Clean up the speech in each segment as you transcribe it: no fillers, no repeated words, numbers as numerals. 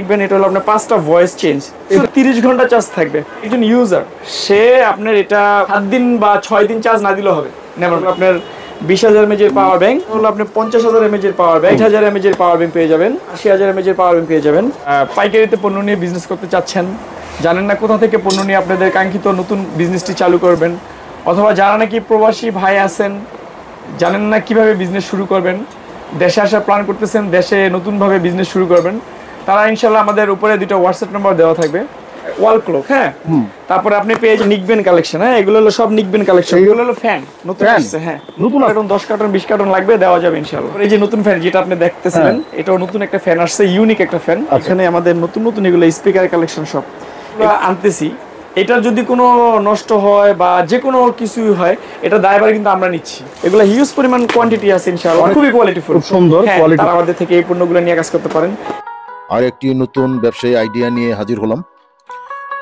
দেখবেন এটা হলো আপনার 5টা ভয়েস চেঞ্জ, 30 ঘন্টা চার্জ থাকবে। একজন ইউজার সে আপনার এটা 7 দিন বা 6 দিন চার্জ না দিলেও হবে। যেমন আপনার 20,000 mAh এর পাওয়ার ব্যাংক হলো আপনি 50,000 mAh এর পাওয়ার ব্যাংক, 60,000 mAh এর পাওয়ার ব্যাংক পেয়ে যাবেন, 80,000 mAh এর পাওয়ার ব্যাংক পেয়ে যাবেন। পাইকারিতে পণ্য নিয়ে বিজনেস করতে চাচ্ছেন, জানেন না কোথা থেকে পণ্য নিয়ে আপনাদের কাঙ্ক্ষিত নতুন বিজনেসটি চালু করবেন, অথবা যারা নাকি প্রবাসী ভাই আছেন জানেন না কিভাবে বিজনেস শুরু করবেন, দেশে আসার প্ল্যান করতেছেন, দেশে নতুনভাবে বিজনেস শুরু করবেন, তারা ইনশাল্লাহ আমাদের উপরে 2টা হোয়াটসঅ্যাপ নাম্বার দেওয়া থাকবে। ওয়াল ক্লক, হ্যাঁ, তারপরে আপনি পেয়ে যাবেন নিকবেন কালেকশন। হ্যাঁ, এগুলো হলো সব নিকবেন কালেকশন। এগুলো হলো ফ্যান নতুন আসছে, হ্যাঁ, নতুন কার্টন 10 কার্টন 20 কার্টন লাগবে, দেওয়া যাবে ইনশাআল্লাহ। এই যে নতুন ফ্যান যেটা আপনি দেখতেছিলেন, এটাও নতুন একটা ফ্যান আসছে, ইউনিক একটা ফ্যান। এখানে আমাদের নতুন নতুন এগুলো স্পিকার কালেকশন সব আনতেছি। এটার যদি কোনো নষ্ট হয় বা যে কোনো কিছুই হয়, এটা দায়ভার কিন্তু আমরা নিচ্ছি। এগুলো হিউজ পরিমাণ কোয়ান্টিটি আছে ইনশাআল্লাহ, খুবই কোয়ালিটিফুল, খুব সুন্দর কোয়ালিটি। তারা আমাদের থেকে এই পণ্যগুলো নিয়ে কাজ করতে পারেন। আর একটি নতুন ব্যবসায়ী আইডিয়া নিয়ে হাজির হলাম।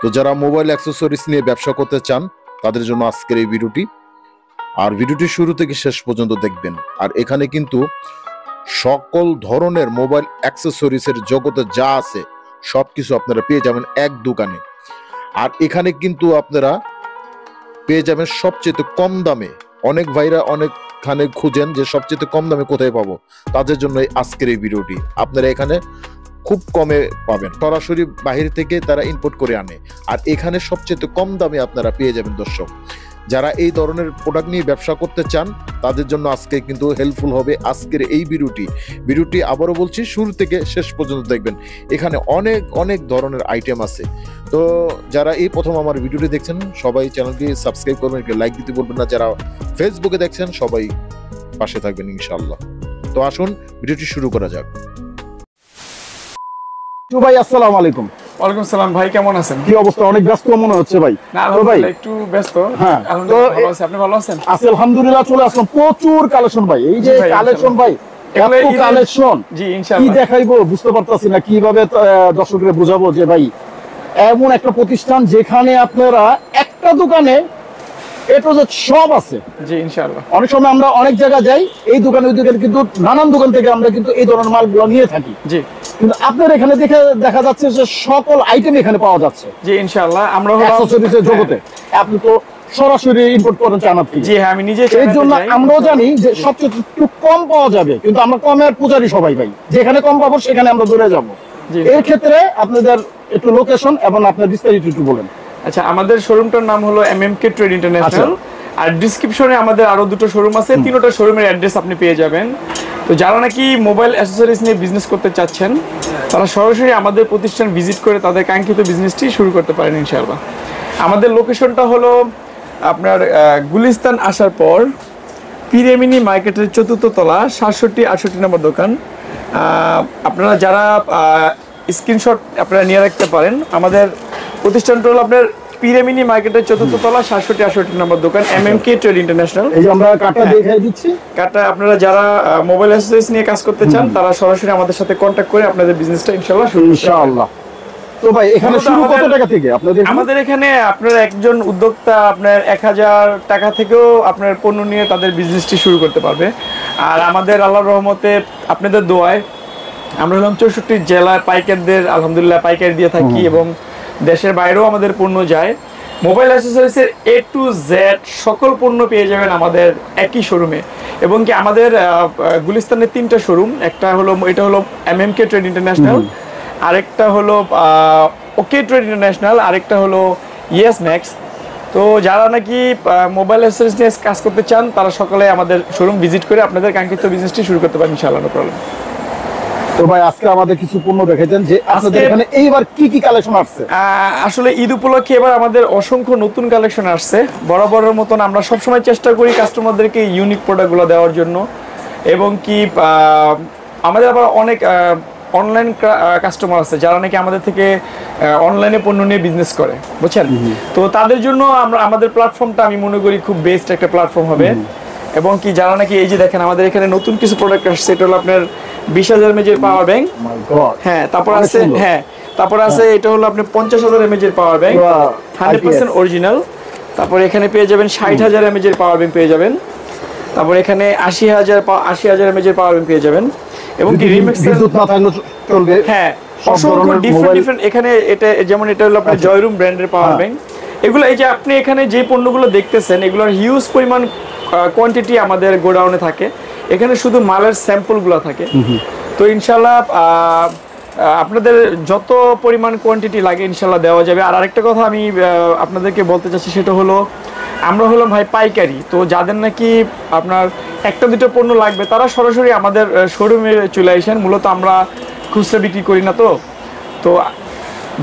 তো যারা মোবাইল অ্যাক্সেসরিজ নিয়ে ব্যবসা করতে চান তাদের জন্য আজকের এই ভিডিওটি। আর ভিডিওটি শুরু থেকে শেষ পর্যন্ত দেখবেন। আর এখানে কিন্তু সকল ধরনের মোবাইল অ্যাক্সেসরিজের জগতে যা আছে সবকিছু আপনারা পেয়ে যাবেন এক দোকানে। আর এখানে কিন্তু আপনারা পেয়ে যাবেন সবচেয়ে কম দামে। অনেক ভাইরা অনেকখানে খুঁজেন যে সবচেয়ে কম দামে কোথায় পাবো, তাদের জন্য আজকের এই ভিডিওটি। আপনারা এখানে খুব কমে পাবেন, সরাসরি বাহির থেকে তারা ইম্পোর্ট করে আনে। আর এখানে সবচেয়ে কম দামে আপনারা পেয়ে যাবেন। দর্শক যারা এই ধরনের প্রোডাক্ট নিয়ে ব্যবসা করতে চান তাদের জন্য আজকে কিন্তু হেল্পফুল হবে আজকের এই ভিডিওটি। আবারও বলছি, শুরু থেকে শেষ পর্যন্ত দেখবেন। এখানে অনেক অনেক ধরনের আইটেম আছে। তো যারা এই প্রথম আমার ভিডিওটি দেখছেন সবাই চ্যানেলটি সাবস্ক্রাইব করবেন, একটু লাইক দিতে বলবেন না। যারা ফেসবুকে দেখছেন সবাই পাশে থাকবেন ইনশাআল্লাহ। তো আসুন ভিডিওটি শুরু করা যাক। ভাই আসসালামু আলাইকুম। ওয়ালাইকুম আসসালাম ভাই, কেমন আছেন? কি অবস্থা? অনেক ব্যস্ত মনে হচ্ছে ভাই। না ভাই একটু ব্যস্ত। হ্যাঁ, ভালো আছি, আপনি ভালো আছেন? আছি আলহামদুলিল্লাহ। চলে আসলাম, প্রচুর কালেকশন ভাই। এই যে কালেকশন ভাই, এত কালেকশন, জি কি ইনশাআল্লাহ দেখাইবো বুঝতে পারতাছি না, কিভাবে দর্শকদের বোঝাবো যে ভাই এমন একটা প্রতিষ্ঠান যেখানে আপনারা একটা দোকানে এটা সব আছে। জি ইনশাআল্লাহ। অনেক সময় আমরা অনেক জায়গা যাই, এই দোকানে ওই দোকানে, কিন্তু নানান দোকান থেকে আমরা কিন্তু এই ধরনের মালগুলো নিয়ে থাকি। জি, কিন্তু আপনার এখানে দেখা যাচ্ছে যে সকল আইটেম এখানে পাওয়া যাচ্ছে। জি ইনশাআল্লাহ। আমরা অ্যাকসেসরিজের জগতে আপনি তো সরাসরি ইম্পোর্ট করেন চায়না থেকে। জি হ্যাঁ, আমি নিজে এর জন্য আমরাও জানি যে সবচেয়ে একটু কম পাওয়া যাবে, কিন্তু আমরা কমের পূজারি সবাই ভাই, যেখানে কম পাবো সেখানে আমরা দৌড়ে যাবো। এর ক্ষেত্রে আপনাদের একটু লোকেশন এবং আপনার বিস্তারিত একটু বলেন। আচ্ছা, আমাদের শোরুমটার নাম হলো এমএমকে ট্রেড ইন্টারন্যাশনাল। আর ডিসক্রিপশনে আমাদের আরো 2টো শোরুম আছে, 3টা শোরুমের অ্যাড্রেস আপনি পেয়ে যাবেন। তো যারা নাকি মোবাইল অ্যাক্সেসরিজ নিয়ে বিজনেস করতে চাচ্ছেন তারা সরাসরি আমাদের প্রতিষ্ঠান ভিজিট করে তাদের কাঙ্ক্ষিত বিজনেসটি শুরু করতে পারেন ইনশাআল্লাহ। আমাদের লোকেশনটা হলো আপনার গুলিস্তান আসার পর পিরেমিনি মার্কেটের 4র্থ তলা 67-68 নম্বর দোকান। আপনারা যারা স্ক্রিনশট আপনারা নিয়ে রাখতে পারেন। আমাদের প্রতিষ্ঠানটা হলো আপনার পিরেমিনি মার্কেটের 4র্থ তলা 67-68 নম্বর দোকান, এমএমকে ট্রেড ইন্টারন্যাশনাল। এই যে আমরা কার্ডটা দেখাই দিচ্ছি, কার্ডটা আপনারা যারা মোবাইল অ্যাক্সেসরিজ নিয়ে কাজ করতে চান তারা সরাসরি আমাদের সাথে কন্টাক্ট করে আপনাদের বিজনেসটা ইনশাআল্লাহ। তো ভাই এখানে শুরু কত টাকা থেকে আপনাদের? আমাদের এখানে আপনার একজন উদ্যোক্তা আপনার 1000 টাকা থেকেও আপনার পণ্য নিয়ে তাদের বিজনেসটি শুরু করতে পারবে। আর আমাদের আল্লাহর রহমতে আপনাদের দোয়ায় আমরা হলাম 64 জেলায় পাইকারদের আলহামদুলিল্লাহ পাইকারি দিয়ে থাকি এবং দেশের বাইরেও আমাদের পণ্য যায়। মোবাইল অ্যাক্সেসরিজের A to Z সকল পণ্য পেয়ে যাবেন আমাদের একই শোরুমে। এবং কি আমাদের গুলিস্তানের 3টা শোরুম, একটা হলো এটা হলো এমএমকে ট্রেড ইন্টারন্যাশনাল, আরেকটা হলো ওকে ট্রেড ইন্টারন্যাশনাল, আরেকটা হলো ইয়েস ম্যাক্স। তো যারা নাকি মোবাইল অ্যাক্সেসরিজ নিয়ে কাজ করতে চান তারা সকলে আমাদের শোরুম ভিজিট করে আপনাদের কাঙ্ক্ষিত বিজনেসটি শুরু করতে পারেন ইনশাআল্লাহ, নো প্রবলেম। তো ভাই আজকে আমাদের কিছু পণ্য দেখাইছেন যে আপনাদের এখানে এইবার কি কি কালেকশন আসছে? আসলে ঈদ উপলক্ষে এবার আমাদের অসংখ্য নতুন কালেকশন আসছে। বরাবরের মতন আমরা সবসময় চেষ্টা করি কাস্টমারদেরকে ইউনিক প্রোডাক্টগুলো দেওয়ার জন্য। এবং কি আমাদের আবার অনেক অনলাইন কাস্টমার আছে যারা নাকি আমাদের থেকে অনলাইনে পণ্য নিয়ে বিজনেস করে, বুঝছেন? তো তাদের জন্য আমরা আমাদের প্ল্যাটফর্মটা আমি মনে করি খুব বেস্ট একটা প্ল্যাটফর্ম হবে। এবং কি যারা নাকি এই যে দেখেন আমাদের এখানে নতুন কিছু প্রোডাক্ট আসছে, এটা হলো আপনার 20,000 mAh এর পাওয়ার ব্যাংক। হ্যাঁ, তারপর আছে এটা হলো আপনার 50,000 mAh এর পাওয়ার ব্যাংক, 100% অরিজিনাল। তারপর এখানে পেয়ে যাবেন 60,000 mAh এর পাওয়ার ব্যাংক পেয়ে যাবেন। তারপর এখানে 80,000 mAh এর পাওয়ার ব্যাংক পেয়ে যাবেন। এবং কি রিমিক্স বিদ্যুৎ না থাকলে চলবে। হ্যাঁ, অসংখ্য ডিফারেন্ট এখানে এটা যেমন এটা হলো আপনার জয়রুম ব্র্যান্ডের পাওয়ার ব্যাংক। এগুলো এই যে আপনি এখানে যে পণ্যগুলো দেখতেছেন এগুলোর হিউজ পরিমাণ কোয়ান্টিটি আমাদের গোডাউনে থাকে। এখানে শুধু মালের স্যাম্পলগুলো থাকে। তো ইনশাল্লাহ আপনাদের যত পরিমাণ কোয়ান্টিটি লাগে ইনশাল্লাহ দেওয়া যাবে। আর আরেকটা কথা আমি আপনাদেরকে বলতে চাচ্ছি, সেটা হলো আমরা হলাম ভাই পাইকারি। তো যাদের নাকি আপনার একটা দুটো পণ্য লাগবে তারা সরাসরি আমাদের শোরুমে চলে আসেন। মূলত আমরা খুচরা বিক্রি করি না। তো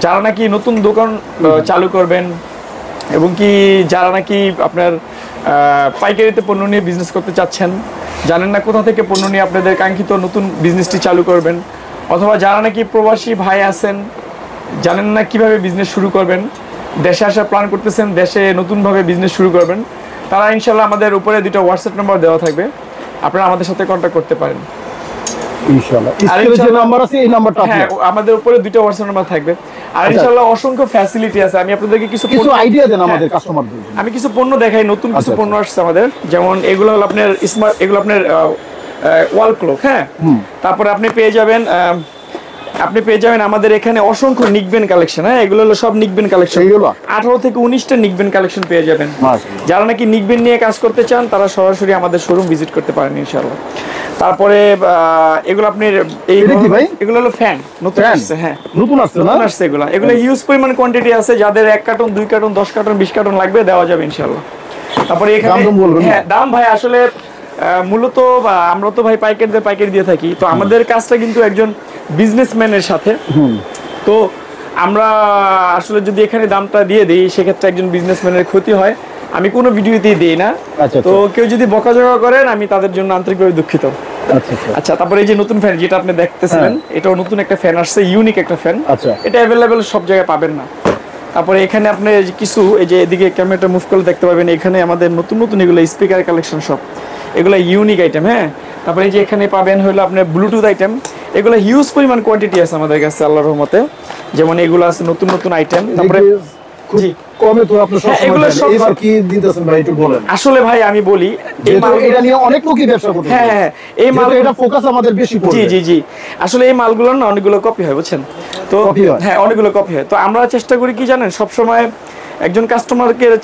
যারা নাকি নতুন দোকান চালু করবেন এবং কি যারা নাকি আপনার পাইকারিতে পণ্য নিয়ে বিজনেস করতে চাচ্ছেন, জানেন না কোথা থেকে পণ্য নিয়ে আপনাদের কাঙ্ক্ষিত নতুন বিজনেসটি চালু করবেন, অথবা যারা নাকি প্রবাসী ভাই আছেন জানেন না কিভাবে বিজনেস শুরু করবেন, দেশে আসার প্ল্যান করতেছেন, দেশে নতুনভাবে বিজনেস শুরু করবেন, তারা ইনশাল্লাহ আমাদের উপরে 2টা হোয়াটসঅ্যাপ নাম্বার দেওয়া থাকবে, আপনারা আমাদের সাথে কন্ট্যাক্ট করতে পারেন ইনশাআল্লাহ। স্ক্রিনে যে নাম্বার আছে এই নাম্বারটা হ্যাঁ, আমাদের উপরে 2টা হোয়াটসঅ্যাপ নাম্বার থাকবে। আর ইনশাআল্লাহ অসংখ্য ফ্যাসিলিটি আছে। আমি আপনাদেরকে কিছু আইডিয়া দেন আমাদের কাস্টমারদের। আমি কিছু পণ্য দেখাই, নতুন কিছু পণ্য আসছে আমাদের। যেমন এগুলো হলো আপনার স্মার্ট, এগুলো আপনার ওয়াল ক্লক। হ্যাঁ, তারপরে আপনি পেয়ে যাবেন আমাদের এখানে অসংখ্য নিকবেন কালেকশন। হ্যাঁ, এগুলো হলো সব নিকবেন কালেকশন। 18 থেকে 19টা নিকবেন কালেকশন পেয়ে যাবেন। যারা নাকি নিকবেন নিয়ে কাজ করতে চান তারা সরাসরি আমাদের শোরুম ভিজিট করতে পারেন ইনশাআল্লাহ। তারপরে এগুলো আপনার এগুলো হলো ফ্যান, নতুন আসছে। হ্যাঁ, নতুন আসছে এগুলো হিউজ পরিমাণ কোয়ান্টিটি আছে। যাদের 1 কার্টন 2 কার্টন 10 কার্টন 20 কার্টন লাগবে দেওয়া যাবে ইনশাআল্লাহ। তারপরে এখানে হ্যাঁ দাম ভাই আসলে মূলত আমরা তো ভাই পাইকারি দিয়ে থাকি। তো আমাদের কাজটা কিন্তু একজন বিজনেসম্যানের সাথে। তো আমরা আসলে যদি এখানে দামটা দিয়ে দিই সেক্ষেত্রে একজন বিজনেসম্যানের ক্ষতি হয়। আমি কোনো ভিডিওতেই দিই না। তো কেউ যদি বকাঝকা করেন আমি তাদের জন্য আন্তরিকভাবে দুঃখিত। আচ্ছা, তারপরে এই যে নতুন ফ্যান যেটা আপনি দেখতেছিলেন, এটাও নতুন একটা ফ্যান আসছে, ইউনিক একটা ফ্যান। এটা অ্যাভেলেবেল সব জায়গায় পাবেন না। তারপরে এখানে আপনি কিছু এই যে এদিকে ক্যামেরাটা মুভ করলে দেখতে পাবেন এখানে আমাদের নতুন নতুন এগুলো স্পিকার কালেকশন সব, এগুলো ইউনিক আইটেম। হ্যাঁ, তারপরে এই যে এখানে পাবেন হলো আপনার ব্লুটুথ আইটেম। এগুলো হিউজ পরিমাণ কোয়ান্টিটি আছে আমাদের কাছে আল্লাহর রহমতে। যেমন এগুলো আছে নতুন নতুন আইটেম। তারপরে জি কমে তো আপনি সব এগুলো সব এবার কি দিতেছেন ভাই একটু বলেন। আসলে ভাই আমি বলি এই মাল এটা নিয়ে অনেক লোকই ব্যবসা করতে। হ্যাঁ, এই মাল এটা ফোকাস আমাদের বেশি পড়বে। জি আসলে এই মালগুলো না অনেকগুলো কপি হয় বুঝছেন তো। হ্যাঁ, অনেকগুলো কপি হয়। তো আমরা চেষ্টা করি কি জানেন, সব সময় একজন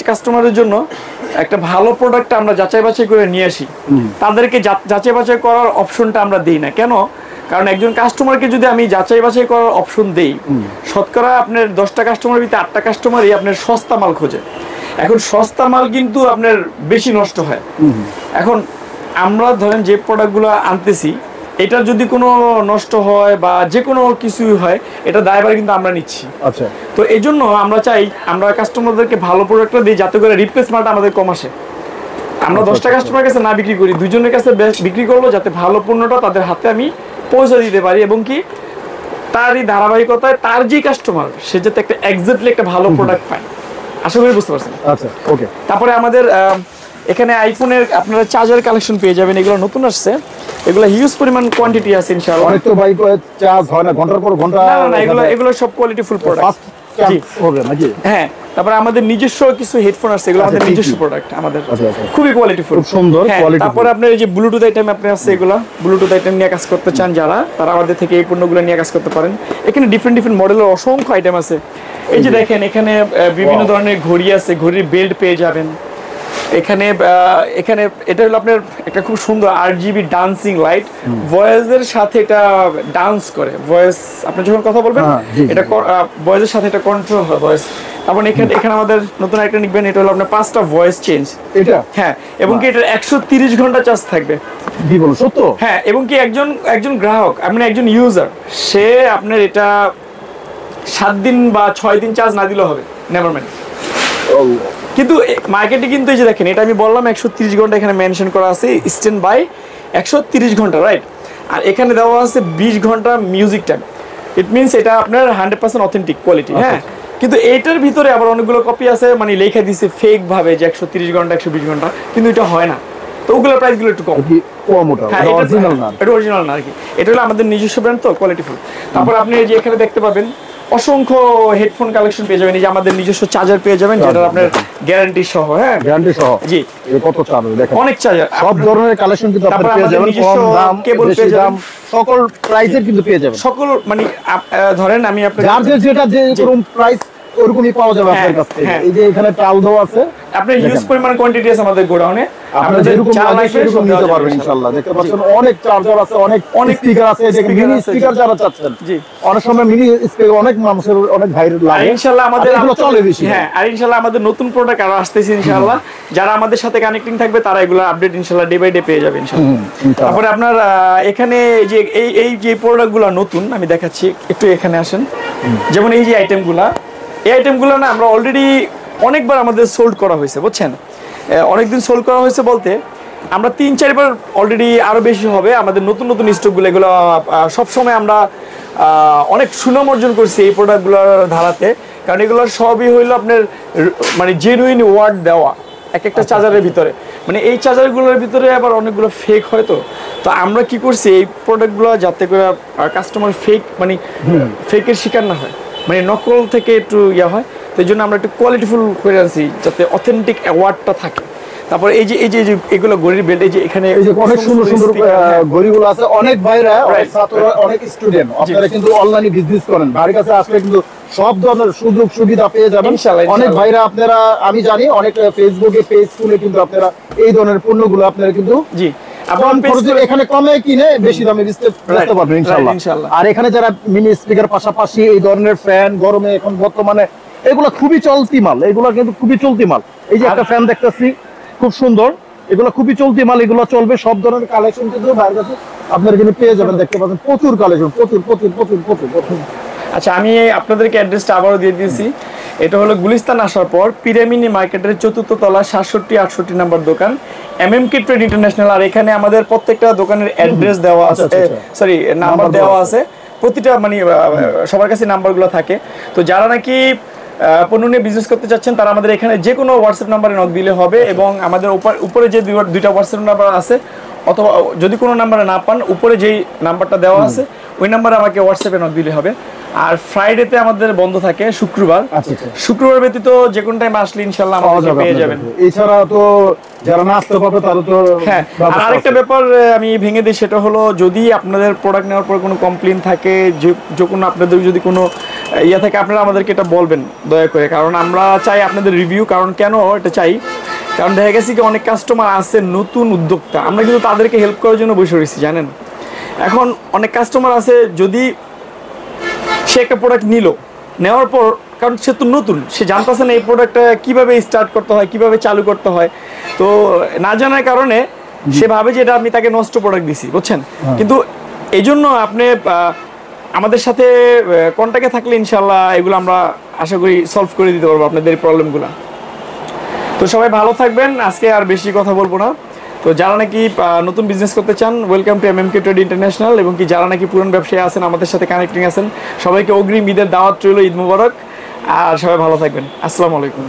কাস্টমারের জন্য একটা ভালো প্রোডাক্ট আমরা যাচাই বাছাই করে নিয়ে আসি। তাদেরকে যাচাই বাছাই করার অপশনটা আমরা দিই না। কেন? কারণ একজন কাস্টমারকে যদি আমি যাচাই বাছাই করার অপশন দেই, শতকরা আপনার 10টা কাস্টমারের ভিতরে 8টা কাস্টমারই আপনার সস্তা মাল খোঁজে। এখন সস্তা মাল কিন্তু আপনার বেশি নষ্ট হয়। এখন আমরা ধরেন যে প্রোডাক্টগুলো আনতেছি, এটা যদি কোনো নষ্ট হয় বা যে কোনো কিছুই হয়, এটা দায়ভার কিন্তু আমরা নিচ্ছি। আচ্ছা, তো এই জন্য আমরা চাই আমরা কাস্টমারদেরকে ভালো প্রোডাক্টটা দিই যাতে করে রিপ্লেস মালটা আমাদের কম আসে। আমরা 10টা কাস্টমারের কাছে না বিক্রি করি, 2জনের কাছে বিক্রি করবো যাতে ভালো পণ্যটা তাদের হাতে আমি পৌঁছে দিতে পারি এবং কি তারই ধারাবাহিকতায় তার যে কাস্টমার সে যাতে একটা এক্স্যাক্টলি একটা ভালো প্রোডাক্ট পায়। আশা করি বুঝতে পারছেন। আচ্ছা, ওকে। তারপরে আমাদের এখানে আইফোনের আপনারা চার্জার কালেকশন পেয়ে যাবেন। এগুলো নতুন আসছে, এগুলো হিউজ পরিমাণ কোয়ান্টিটি আছে ইনশাআল্লাহ। অনেক তো ভাই চার্জ হয় না ঘন্টার পর ঘন্টা। না, এগুলো সব কোয়ালিটি ফুল প্রোডাক্ট। জি হবে নাকি? হ্যাঁ, তারপরে আমাদের নিজস্ব কিছু হেডফোন আছে, এগুলো আমাদের নিজস্ব প্রোডাক্ট আমাদের। খুবই কোয়ালিটি ফুল, খুব সুন্দর কোয়ালিটি। তারপরে আপনার এই যে ব্লুটুথ আইটেম আপনি আছে, এগুলো ব্লুটুথ আইটেম নিয়ে কাজ করতে চান যারা, তারা আমাদের থেকে এই পণ্যগুলো নিয়ে কাজ করতে পারেন। এখানে ডিফারেন্ট মডেলের অসংখ্য আইটেম আছে। এই যে দেখেন এখানে বিভিন্ন ধরনের ঘড়ি আছে, ঘড়ির বেল্ট পেয়ে যাবেন। এখানে এটা হলো আপনার একটা খুব সুন্দর RGB ডান্সিং লাইট, ভয়েসের সাথে এটা ডান্স করে। ভয়েস আপনি যখন কথা বলবেন এটা ভয়েসের সাথে এটা কন্ট্রোল হয় ভয়েস। তারপর এখানে আমাদের নতুন একটা নিবেন, এটা হলো আপনার 5টা ভয়েস চেঞ্জ। এটা হ্যাঁ, এবং কি এটা 130 ঘন্টা চার্জ থাকবে। কি বলো সত্য? হ্যাঁ, এবং কি একজন গ্রাহক মানে একজন ইউজার সে আপনার এটা 7 দিন বা 6 দিন চার্জ না দিলেও হবে, নেভার মাইন্ড। কিন্তু মার্কেটে কিন্তু এই যে দেখেন এটা আমি বললাম 130 ঘন্টা এখানে মেনশন করা আছে, স্ট্যান্ড বাই 130 ঘন্টা, রাইট? আর এখানে দেওয়া আছে 20 ঘন্টা মিউজিক টাইম। ইট মিনস এটা আপনার 100% অথেন্টিক কোয়ালিটি। হ্যাঁ, কিন্তু এইটার ভিতরে আবার অনেকগুলো কপি আছে, মানে লেখা দিছে ফেক ভাবে যে 130 ঘন্টা 120 ঘন্টা, কিন্তু এটা হয় না। তো ওগুলোর প্রাইসগুলো একটু কম। হ্যাঁ, এটা অরিজিনাল না আর কি। এটা হলো আমাদের নিজস্ব ব্র্যান্ড, তো কোয়ালিটি ফুল। তারপর আপনি এই যে এখানে দেখতে পাবেন অসংখ্য হেডফোন কালেকশন পেয়ে যাবেন, এই যে আমাদের নিজস্ব চার্জার পেয়ে যাবেন যেটা আপনার গ্যারান্টি সহ। হ্যাঁ, গ্যারান্টি সহ। জি, কত চার্জার দেখেন, অনেক চার্জার, সব ধরনের কালেকশন কিন্তু আপনারা পেয়ে যাবেন, কম দাম কেবল বেশি পেয়ে দাম যাবেন, সকল প্রাইসের কিন্তু পেয়ে যাবেন। সকল মানে ধরেন আমি আপনার চার্জার যেটা যে রকম প্রাইস ওরকমই পাওয়া যাবে আপনার কাছ থেকে। এই যে এখানে টাল দেওয়া আছে, আপনার হিউজ পরিমাণ কোয়ান্টিটি আছে আমাদের গোডাউনে, আপনারা যেরকম লাগে সেরকম নিতে পারবেন ইনশাআল্লাহ। দেখতে পাচ্ছেন অনেক চার্জার আছে, অনেক স্পিকার আছে, এই যে মিনি স্পিকার যারা চাচ্ছেন, জি অনেক সময় মিনি স্পিকার অনেক মানুষের অনেক ভাইয়ের লাগে, ইনশাআল্লাহ আমাদের এগুলো চলে বেশি। হ্যাঁ, আর ইনশাআল্লাহ আমাদের নতুন প্রোডাক্ট আরো আসতেছে ইনশাআল্লাহ, যারা আমাদের সাথে কানেক্টিং থাকবে তারা এগুলো আপডেট ইনশাআল্লাহ ডে বাই ডে পেয়ে যাবে ইনশাআল্লাহ। তারপরে আপনার এখানে যে এই যে প্রোডাক্টগুলো নতুন আমি দেখাচ্ছি, একটু এখানে আসেন। যেমন এই যে আইটেমগুলা, এই আইটেমগুলো না আমরা অলরেডি অনেকবার আমাদের সোল্ড করা হয়েছে, বুঝছেন, অনেকদিন সোল্ড করা হয়েছে বলতে আমরা 3-4 বার অলরেডি, আরো বেশি হবে আমাদের নতুন নতুন স্টকগুলো। এগুলো সবসময় আমরা অনেক সুনাম অর্জন করছি এই প্রোডাক্টগুলোর ধারাতে, কারণ এগুলো সবই হইলো আপনার মানে জেনুইন ওয়ার্ড দেওয়া এক একটা চার্জারের ভিতরে। মানে এই চার্জারগুলোর ভিতরে আবার অনেকগুলো ফেক হয়, তো আমরা কি করছি এই প্রোডাক্টগুলো যাতে করে কাস্টমার ফেক মানে ফেকের শিকার না হয়, মানে নকল থেকে একটু ইয়া হয়, তো এই জন্য আমরা একটু কোয়ালিটিফুল করে আনছি যাতে অথেন্টিক অ্যাওয়ার্ডটা থাকে। তারপর এই যে এগুলো গড়ির বেল্ট, এই যে এখানে এই যে অনেক সুন্দর সুন্দর গড়িগুলো আছে, অনেক ভাইরা অনেক ছাত্ররা অনেক স্টুডেন্ট আপনারা কিন্তু অনলাইনে বিজনেস করেন, বাড়ির কাছে আসলে কিন্তু সব ধরনের সুযোগ সুবিধা পেয়ে যাবেন। অনেক ভাইরা আপনারা আমি জানি অনেক ফেসবুকে পেজ খুলে কিন্তু আপনারা এই ধরনের পণ্যগুলো আপনারা কিন্তু জি এখানে কমে কিনে বেশি দামে বেচতে পারবেন ইনশাআল্লাহ। আর এখানে যারা মিনি স্পিকার পাশাপাশি এই ধরনের ফ্যান গরমে এখন বর্তমানে এগুলো খুবই চলতি মাল, এগুলো কিন্তু খুবই চলতি মাল। এই যে একটা ফ্যান দেখতেছি খুব সুন্দর, এগুলো খুবই চলতি মাল, এগুলো চলবে। সব ধরনের কালেকশন কিন্তু বাইরের কাছে আপনারা কিন্তু পেয়ে যাবেন, দেখতে পাচ্ছেন প্রচুর কালেকশন, প্রচুর প্রচুর প্রচুর প্রচুর প্রচুর। আচ্ছা, আমি আপনাদেরকে অ্যাড্রেসটা আবারও দিয়ে দিয়েছি। এটা হলো গুলিস্তান আসার পর পিরামিনি মার্কেটের ৪র্থ তলা ৬৭-৬৮ নম্বর দোকান, MMK ট্রেড ইন্টারন্যাশনাল। আর এখানে আমাদের প্রত্যেকটা দোকানের অ্যাড্রেস দেওয়া আছে, সরি নাম্বার দেওয়া আছে, প্রতিটা মানে সবার কাছে নাম্বারগুলো থাকে। তো যারা নাকি পণ্য নিয়ে বিজনেস করতে চাচ্ছেন তারা আমাদের এখানে যে কোনো হোয়াটসঅ্যাপ নাম্বারে নক দিলে হবে, এবং আমাদের উপরে যে দুইটা হোয়াটসঅ্যাপ নাম্বার আছে, অথবা যদি কোনো নাম্বারে না পান উপরে যেই নাম্বারটা দেওয়া আছে ওই নাম্বারে আমাকে হোয়াটসঅ্যাপে নক দিলে হবে। আর ফ্রাইডেতে আমাদের বন্ধ থাকে, শুক্রবার। শুক্রবার ব্যতীত যে কোনো টাইম আসলে ইনশাআল্লাহ আমাদের পেয়ে যাবেন। এছাড়া তো যারা না আসতে পারবে তারা তো হ্যাঁ। আর আরেকটা ব্যাপার আমি ভেঙে দিই, সেটা হলো যদি আপনাদের প্রোডাক্ট নেওয়ার পর কোনো কমপ্লেইন থাকে, যে কোনো আপনাদের যদি কোনো ইয়া থাকে, আপনারা আমাদেরকে এটা বলবেন দয়া করে, কারণ আমরা চাই আপনাদের রিভিউ। কারণ কেন এটা চাই, কারণ দেখা গেছে কি অনেক কাস্টমার আছে নতুন উদ্যোক্তা, আমরা কিন্তু তাদেরকে হেল্প করার জন্য বসে রয়েছি জানেন। এখন অনেক কাস্টমার আছে যদি সে একটা প্রোডাক্ট নেওয়ার পর, কারণ সে তো নতুন, সে জানতেছে না এই প্রোডাক্টটা কীভাবে স্টার্ট করতে হয়, কীভাবে চালু করতে হয়, তো না জানার কারণে সে ভাবে যে এটা আমি তাকে নষ্ট প্রোডাক্ট দিছি, বুঝছেন। কিন্তু এই জন্য আপনি আমাদের সাথে কন্ট্যাক্টে থাকলে ইনশাল্লাহ এগুলো আমরা আশা করি সলভ করে দিতে পারবো আপনাদের এই প্রবলেমগুলো। তো সবাই ভালো থাকবেন, আজকে আর বেশি কথা বলবো না। তো যারা নাকি নতুন বিজনেস করতে চান, welcome to MMK trade international, এবং কি যারা নাকি পুরান ব্যবসায়ী আছেন আমাদের সাথে কানেক্টিং আছেন, সবাইকে অগ্রিম ঈদের দাওয়াত রইল, ঈদ মুবারক। আর সবাই ভালো থাকবেন, আসসালামু আলাইকুম।